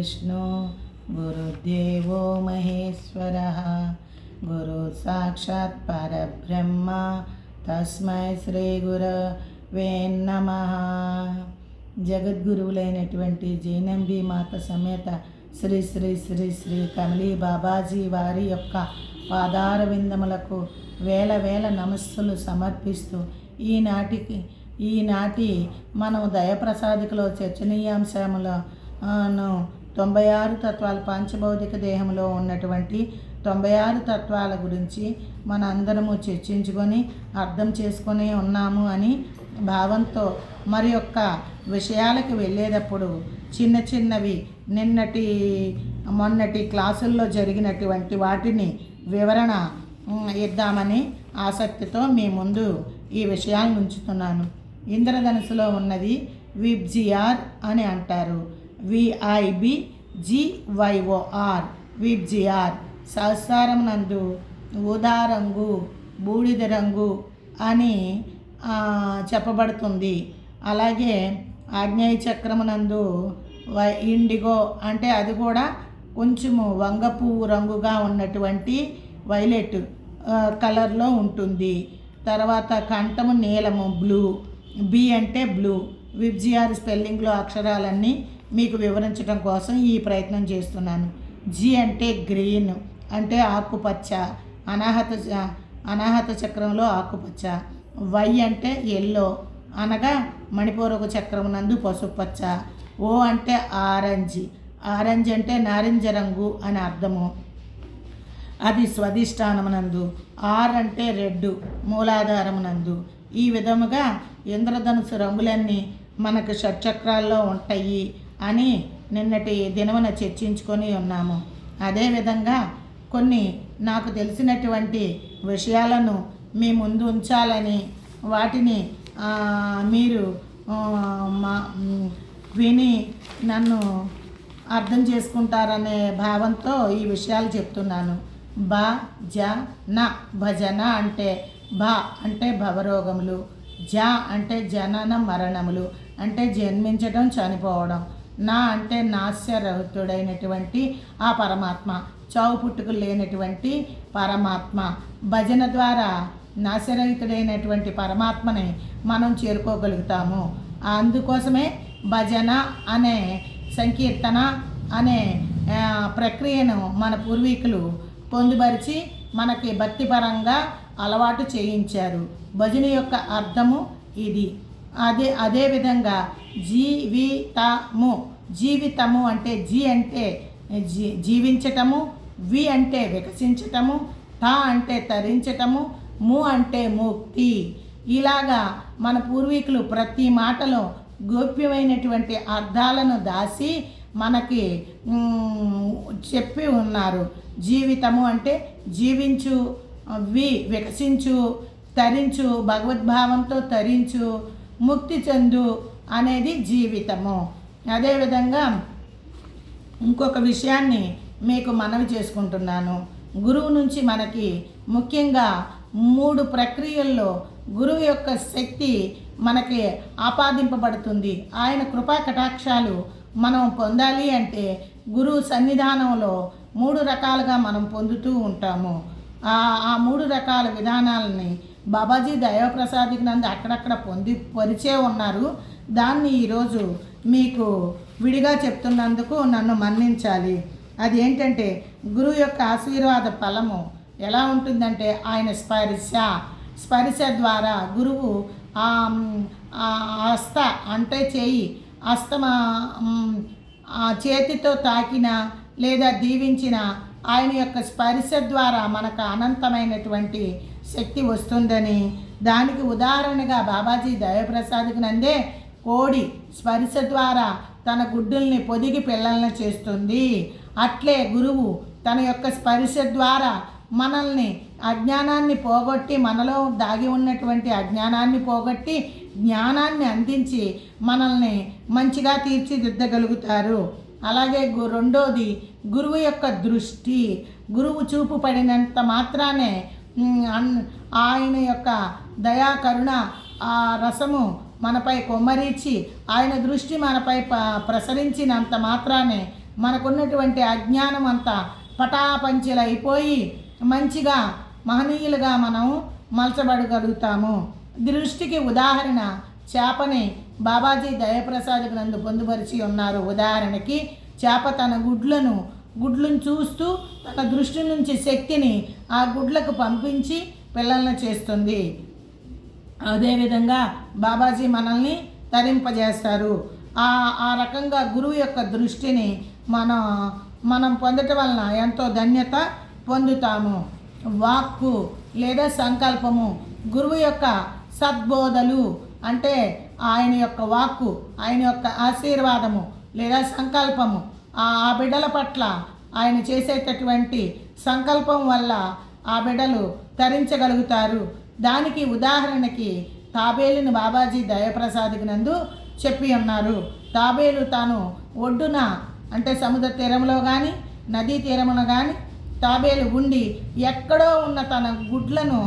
गुरुर्विष्णु गुरुदेवो महेश्वरः गुरु साक्षात् परब्रह्म तस्मै శ్రీ గురవే నమః. జగద్గురువులైనటువంటి జైనంబి మాత సమేత శ్రీ శ్రీ శ్రీ శ్రీ కమలీ బాబాజీ వారి యొక్క పాదార విందములకు వేల వేల నమస్సులు సమర్పిస్తూ ఈనాటి మనం దయప్రసాదికలో చర్చనీయాంశములను 96 తత్వాల పాంచభౌతిక దేహంలో ఉన్నటువంటి 96 తత్వాల గురించి మన అందరము చర్చించుకొని అర్థం చేసుకొని ఉన్నాము అని భావంతో మరి యొక్క విషయాలకు వెళ్ళేటప్పుడు చిన్నవి మొన్నటి క్లాసుల్లో జరిగినటువంటి వాటిని వివరణ ఇద్దామని ఆసక్తితో మీ ముందు ఈ విషయాలను ఉంచుతున్నాను. ఇంద్రధనుసులో ఉన్నది విబ్జిఆర్ అని అంటారు. VIBGYOR VIBGYOR. సహస్రారం నందు ఊదా రంగు, బూడిద రంగు అని చెప్పబడుతుంది. అలాగే ఆగ్నేయ చక్రమునందు ఇండిగో అంటే అది కూడా కొంచెము వంగపువ్వు రంగుగా ఉన్నటువంటి వైలెట్ కలర్లో ఉంటుంది. తర్వాత కంఠము నీలము, బ్లూ. బి అంటే బ్లూ. విబ్జిఆర్ స్పెల్లింగ్లో అక్షరాలన్నీ మీకు వివరించడం కోసం ఈ ప్రయత్నం చేస్తున్నాను. జి అంటే గ్రీన్ అంటే ఆకుపచ్చ, అనాహత చక్రంలో ఆకుపచ్చ. వై అంటే ఎల్లో అనగా మణిపూరక చక్రం నందు పసుపచ్చ. ఓ అంటే ఆరెంజ్ అంటే నారింజ రంగు అని అర్థము, అది స్వధిష్టానమునందు. ఆర్ అంటే రెడ్ మూలాధారమునందు. ఈ విధముగా ఇంద్రధనుసు రంగులన్నీ మనకు షట్చక్రాల్లో ఉంటాయి అని నిన్నటి దినమున చర్చించుకొని ఉన్నాము. అదేవిధంగా కొన్ని నాకు తెలిసినటువంటి విషయాలను మీ ముందు ఉంచాలని, వాటిని మీరు విని నన్ను అర్థం చేసుకుంటారనే భావంతో ఈ విషయాలు చెప్తున్నాను. భజన అంటే అంటే భవరోగములు, అంటే జనన మరణములు అంటే జన్మించడం చనిపోవడం, అంటే నాస్యరహితుడైనటువంటి ఆ పరమాత్మ, చావు పుట్టుకులు లేనటువంటి పరమాత్మ. భజన ద్వారా నాశరహితుడైనటువంటి పరమాత్మని మనం చేరుకోగలుగుతాము. అందుకోసమే భజన అనే సంకీర్తన అనే ప్రక్రియను మన పూర్వీకులు పొందుపరిచి మనకి భక్తిపరంగా అలవాటు చేయించారు. భజన యొక్క అర్థము ఇది. అదేవిధంగా జీవితము అంటే జీ అంటే జీవించటము, వి అంటే వికసించటము, తా అంటే తరించటము, ము అంటే ముక్తి. ఇలాగా మన పూర్వీకులు ప్రతి మాటలో గోప్యమైనటువంటి అర్థాలను దాచి మనకి చెప్పి ఉన్నారు. జీవితము అంటే జీవించు, వికసించు, తరించు, భగవద్భావంతో తరించు, ముక్తి చెందు అనేది జీవితము. అదేవిధంగా ఇంకొక విషయాన్ని మీకు మనవి చేసుకుంటున్నాను. గురువు నుంచి మనకి ముఖ్యంగా 3 ప్రక్రియల్లో గురువు యొక్క శక్తి మనకి ఆపాదింపబడుతుంది. ఆయన కృపా కటాక్షాలు మనం పొందాలి అంటే గురువు సన్నిధానంలో 3 రకాలుగా మనం పొందుతూ ఉంటాము. ఆ 3 రకాల విధానాలని బాబాజీ దైవప్రసాదికి నందు అక్కడక్కడ పరిచే ఉన్నారు. దాన్ని ఈరోజు మీకు విడిగా చెప్తున్నందుకు నన్ను మన్నించాలి. అది ఏంటంటే గురువు యొక్క ఆశీర్వాద ఫలము ఎలా ఉంటుందంటే ఆయన స్పర్శ ద్వారా గురువు హస్త అంటే చేయి, చేతితో తాకిన లేదా దీవించిన ఆయన యొక్క స్పర్శ ద్వారా మనకు అనంతమైనటువంటి శక్తి వస్తుందని, దానికి ఉదాహరణగా బాబాజీ దైవప్రసాదికి నందే కోడి స్పర్శ ద్వారా తన గుడ్డుల్ని పొదిగి పిల్లల్ని చేస్తుంది. అట్లే గురువు తన యొక్క స్పర్శ ద్వారా మనల్ని అజ్ఞానాన్ని పోగొట్టి, మనలో దాగి ఉన్నటువంటి అజ్ఞానాన్ని పోగొట్టి జ్ఞానాన్ని అందించి మనల్ని మంచిగా తీర్చిదిద్దగలుగుతారు. అలాగే రెండోది గురువు యొక్క దృష్టి. గురువు చూపు పడినంత మాత్రానే ఆయన యొక్క దయా కరుణ ఆ రసము మనపై కొమ్మరించి ఆయన దృష్టి మనపై ప్రసరించినంత మాత్రానే మనకున్నటువంటి అజ్ఞానం అంతా పటాపంచలైపోయి మంచిగా మహనీయులుగా మనం మలచబడగలుగుతాము. దృష్టికి ఉదాహరణ చేపని బాబాజీ దయప్రసాద్ నందు పొందుపరిచి ఉన్నారు. ఉదాహరణకి చేప తన గుడ్లను చూస్తూ తన దృష్టి నుంచి శక్తిని ఆ గుడ్లకు పంపించి పిల్లలను చేస్తుంది. అదేవిధంగా బాబాజీ మనల్ని తరింపజేస్తారు. ఆ రకంగా గురువు యొక్క దృష్టిని మనం పొందటం వలన ఎంతో ధన్యత పొందుతాము. వాక్కు లేదా సంకల్పము, గురువు యొక్క సద్బోధలు అంటే ఆయన యొక్క వాక్కు, ఆయన యొక్క ఆశీర్వాదము లేదా సంకల్పము, ఆ బిడ్డల పట్ల ఆయన చేసేటటువంటి సంకల్పం వల్ల ఆ బిడ్డలు తరించగలుగుతారు. దానికి ఉదాహరణకి తాబేలుని బాబాజీ దయప్రసాద్కి నందు చెప్పి ఉన్నారు. తాబేలు తాను ఒడ్డున అంటే సముద్ర తీరంలో కానీ నదీ తీరమున కానీ తాబేలు ఉండి ఎక్కడో ఉన్న తన గుడ్లను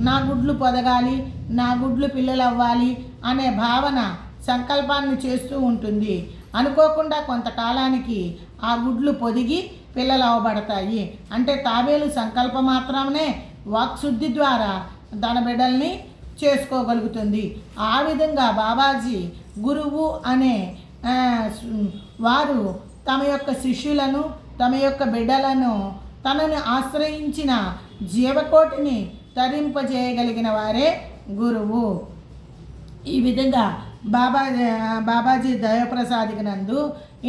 నా గుడ్లు పొదగాలి, నా గుడ్లు పిల్లలు అవ్వాలి అనే భావన సంకల్పాన్ని చేస్తూ ఉంటుంది. అనుకోకుండా కొంతకాలానికి ఆ గుడ్లు పొదిగి పిల్లలు అవ్వబడతాయి. అంటే తాబేలు సంకల్పం మాత్రమే వాక్శుద్ధి ద్వారా తన బిడ్డల్ని చేసుకోగలుగుతుంది. ఆ విధంగా బాబాజీ గురువు అనే వారు తమ యొక్క శిష్యులను, తమ యొక్క బిడ్డలను, తనని ఆశ్రయించిన జీవకోటిని తరింపజేయగలిగిన వారే గురువు. ఈ విధంగా బాబాజీ దయప్రసాద్కి నందు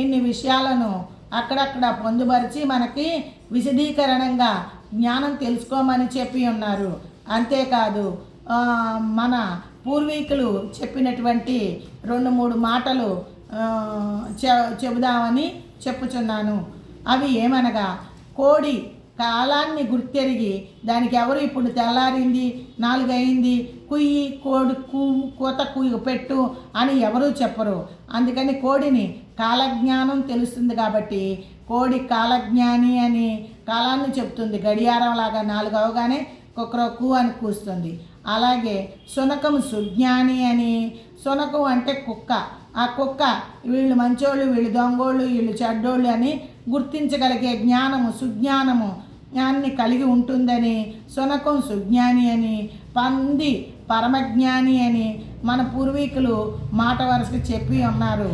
ఇన్ని విషయాలను అక్కడక్కడ పొందుపరిచి మనకి విశదీకరణంగా జ్ఞానం తెలుసుకోమని చెప్పి ఉన్నారు. అంతేకాదు మన పూర్వీకులు చెప్పినటువంటి 2-3 మాటలు చెబుదామని చెప్పుచున్నాను. అవి ఏమనగా, కోడి కాలాన్ని గుర్తెరిగి దానికి ఎవరు ఇప్పుడు తెల్లారింది 4 అయింది కుయ్యి కోడి కోత కుయ్యి పెట్టు అని ఎవరూ చెప్పరు. అందుకని కోడిని కాలజ్ఞానం తెలుస్తుంది కాబట్టి కోడి కాలజ్ఞాని అని కాలాన్ని చెప్తుంది. గడియారం లాగా 4 అవగానే కుక్కు అని కూస్తుంది. అలాగే శునకం సుజ్ఞాని అని, శునకం అంటే కుక్క, ఆ కుక్క వీళ్ళు మంచోళ్ళు, వీళ్ళు దొంగోళ్ళు, వీళ్ళు చెడ్డోళ్ళు అని గుర్తించగలిగే జ్ఞానము సుజ్ఞానము జ్ఞాన్ని కలిగి ఉంటుందని శునకం సుజ్ఞాని అని, పంది పరమజ్ఞాని అని మన పూర్వీకులు మాట వరుసగా చెప్పి ఉన్నారు.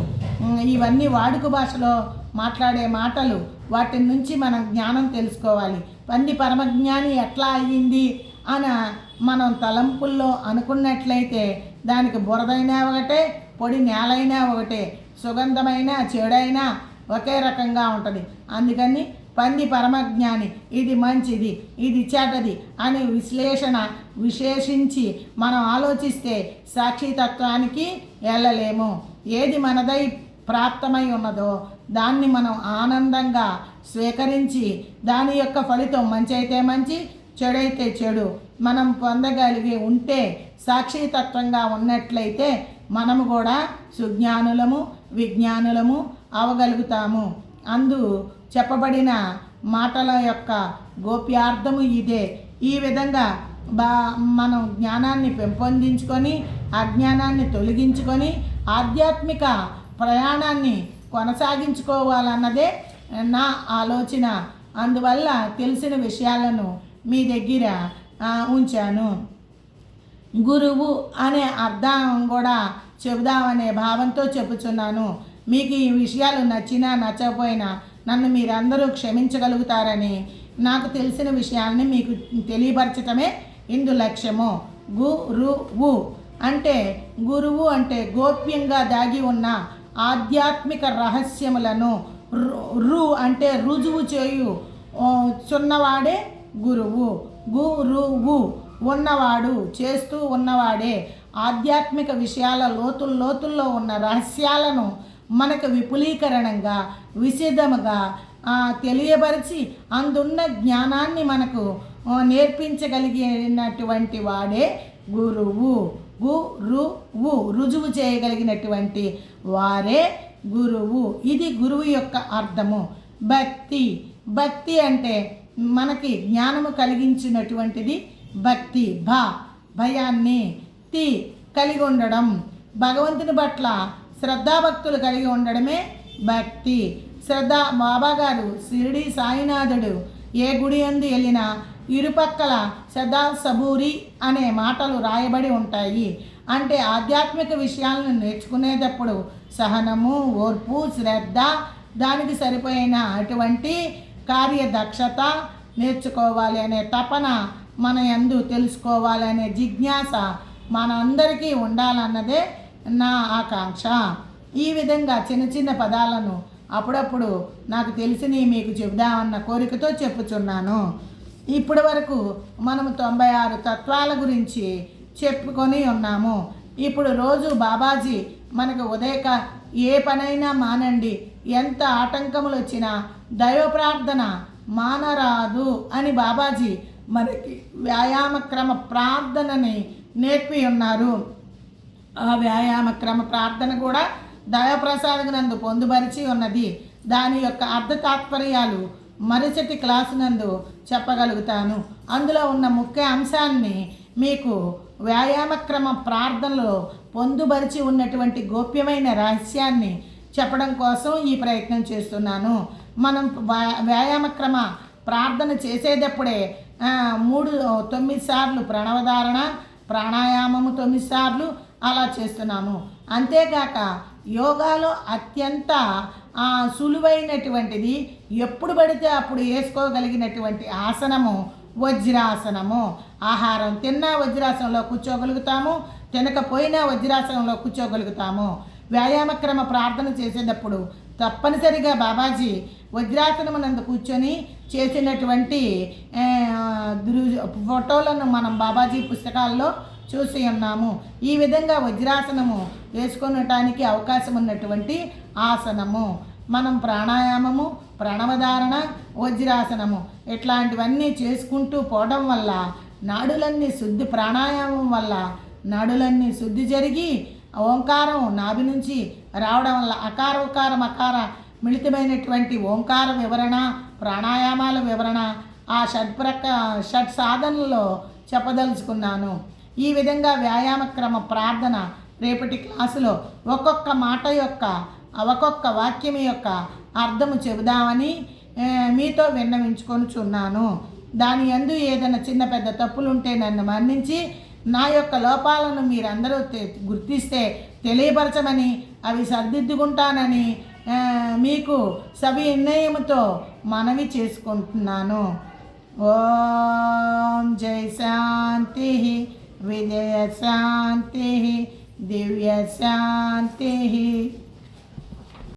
ఇవన్నీ వాడుక భాషలో మాట్లాడే మాటలు, వాటి నుంచి మనం జ్ఞానం తెలుసుకోవాలి. పంది పరమజ్ఞాని ఎట్లా అయ్యింది అని మనం తలంపుల్లో అనుకున్నట్లయితే దానికి బురదైనా ఒకటే, పొడి నేలైనా ఒకటే, సుగంధమైన చెడైనా ఒకే రకంగా ఉంటుంది. అందుకని పంది పరమజ్ఞాని, ఇది మంచిది, ఇది చెడ్డది అని విశేషించి మనం ఆలోచిస్తే సాక్షితత్వానికి వెళ్ళలేము. ఏది మనదై ప్రాప్తమై ఉన్నదో దాన్ని మనం ఆనందంగా స్వీకరించి దాని యొక్క ఫలితం మంచి అయితే మంచి, చెడైతే చెడు మనం పొందగలిగి ఉంటే, సాక్షితత్వంగా ఉన్నట్లయితే మనము కూడా సుజ్ఞానులము విజ్ఞానులము అవగలుగుతాము. అందు చెప్పబడిన మాటల యొక్క గోప్యార్థము ఇదే. ఈ విధంగా మనం జ్ఞానాన్ని పెంపొందించుకొని అజ్ఞానాన్ని తొలగించుకొని ఆధ్యాత్మిక ప్రయాణాన్ని కొనసాగించుకోవాలన్నదే నా ఆలోచన. అందువల్ల తెలిసిన విషయాలను మీ దగ్గర ఉంచాను. గురువు అనే అర్థం కూడా చెబుదామనే భావంతో చెప్పుచున్నాను. మీకు ఈ విషయాలు నచ్చినా నచ్చకపోయినా నన్ను మీరందరూ క్షమించగలుగుతారని, నాకు తెలిసిన విషయాన్ని మీకు తెలియపరచటమే ఇందు లక్ష్యము. గురువు అంటే గోప్యంగా దాగి ఉన్న ఆధ్యాత్మిక రహస్యములను అంటే రుజువు చేయు చున్నవాడే గురువు. గురువు ఉన్నవాడు, చేస్తూ ఉన్నవాడే. ఆధ్యాత్మిక విషయాల లోతుల్లో ఉన్న రహస్యాలను మనకు విపులీకరణంగా విశదముగా తెలియపరిచి అందున్న జ్ఞానాన్ని మనకు నేర్పించగలిగినటువంటి వాడే గురువు. గురువు రుజువు చేయగలిగినటువంటి వారే గురువు. ఇది గురువు యొక్క అర్థము. భక్తి అంటే మనకి జ్ఞానము కలిగించినటువంటిది భక్తి. భయాన్ని కలిగి ఉండడం, భగవంతుని పట్ల శ్రద్ధాభక్తులు కలిగి ఉండడమే భక్తి. శ్రద్ధ బాబాగారు షిరిడి సాయినాథుడు ఏ గుడి యందు వెళ్ళినా ఇరుపక్కల శ్రద్ధా సబూరి అనే మాటలు రాయబడి ఉంటాయి. అంటే ఆధ్యాత్మిక విషయాలను నేర్చుకునేటప్పుడు సహనము, ఓర్పు, శ్రద్ధ, దానికి సరిపోయిన అటువంటి కార్యదక్షత నేర్చుకోవాలి అనే తపన మన యందు తెలుసుకోవాలి అనే జిజ్ఞాస మనందరికీ ఉండాలన్నదే నా ఆకాంక్ష. ఈ విధంగా చిన్న చిన్న పదాలను అప్పుడప్పుడు నాకు తెలిసినవి మీకు చెబుదామన్న కోరికతో చెప్పుచున్నాను. ఇప్పటి వరకు మనము 96 తత్వాల గురించి చెప్పుకొని ఉన్నాము. ఇప్పుడు రోజు బాబాజీ మనకు ఏ పనైనా మానండి, ఎంత ఆటంకములు వచ్చినా దైవ ప్రార్థన మానరాదు అని బాబాజీ మనకి వ్యాయామక్రమ ప్రార్థనని నేర్పి ఉన్నారు. ఆ వ్యాయామక్రమ ప్రార్థన కూడా దయాప్రసాద్ నందు పొందుపరిచి ఉన్నది. దాని యొక్క అర్థ తాత్పర్యాలు మరుసటి క్లాసు నందు చెప్పగలుగుతాను. అందులో ఉన్న ముఖ్య అంశాన్ని మీకు వ్యాయామక్రమ ప్రార్థనలో పొందుపరిచి ఉన్నటువంటి గోప్యమైన రహస్యాన్ని చెప్పడం కోసం ఈ ప్రయత్నం చేస్తున్నాను. మనం వ్యాయామక్రమ ప్రార్థన చేసేటప్పుడే 9 సార్లు ప్రణవధారణ, ప్రాణాయామము 9 సార్లు అలా చేస్తున్నాము. అంతేకాక యోగాలో అత్యంత సులువైనటువంటిది, ఎప్పుడు పడితే అప్పుడు వేసుకోగలిగినటువంటి ఆసనము వజ్రాసనము. ఆహారం తిన్నా వజ్రాసనంలో కూర్చోగలుగుతాము, తినకపోయినా వజ్రాసనంలో కూర్చోగలుగుతాము. వ్యాయామక్రమ ప్రార్థన చేసేటప్పుడు తప్పనిసరిగా బాబాజీ వజ్రాసనమునందు కూర్చొని చేసినటువంటి ఫోటోలను మనం బాబాజీ పుస్తకాల్లో చూసి ఉన్నాము. ఈ విధంగా వజ్రాసనము వేసుకొనటానికి అవకాశం ఉన్నటువంటి ఆసనము మనం ప్రాణాయామము, ప్రణవధారణ, వజ్రాసనము ఇట్లాంటివన్నీ చేసుకుంటూ పోవడం వల్ల నాడులన్నీ శుద్ధి, ప్రాణాయామం వల్ల నాడులన్నీ శుద్ధి జరిగి ఓంకారం నాభి నుంచి రావడం వల్ల అకార ఉకార మకార మిళితమైనటువంటి ఓంకార వివరణ, ప్రాణాయామాల వివరణ ఆ షట్ సాధనలో చెప్పదలుచుకున్నాను. ఈ విధంగా వ్యాయామక్రమ ప్రార్థన రేపటి క్లాసులో ఒక్కొక్క మాట యొక్క, ఒక్కొక్క వాక్యం యొక్క అర్థము చెబుదామని మీతో విన్నవించుకొనుచున్నాను. దాని యందు ఏదైనా చిన్న పెద్ద తప్పులుంటే నన్ను మన్నించి నా యొక్క లోపాలను మీరందరూ గుర్తిస్తే తెలియపరచమని, అవి సర్దిద్దుకుంటానని మీకు సవినయముతో మనవి చేసుకుంటున్నాను. ఓం జై శాంతి, విజయ శాంతి, దివ్య శాంతి.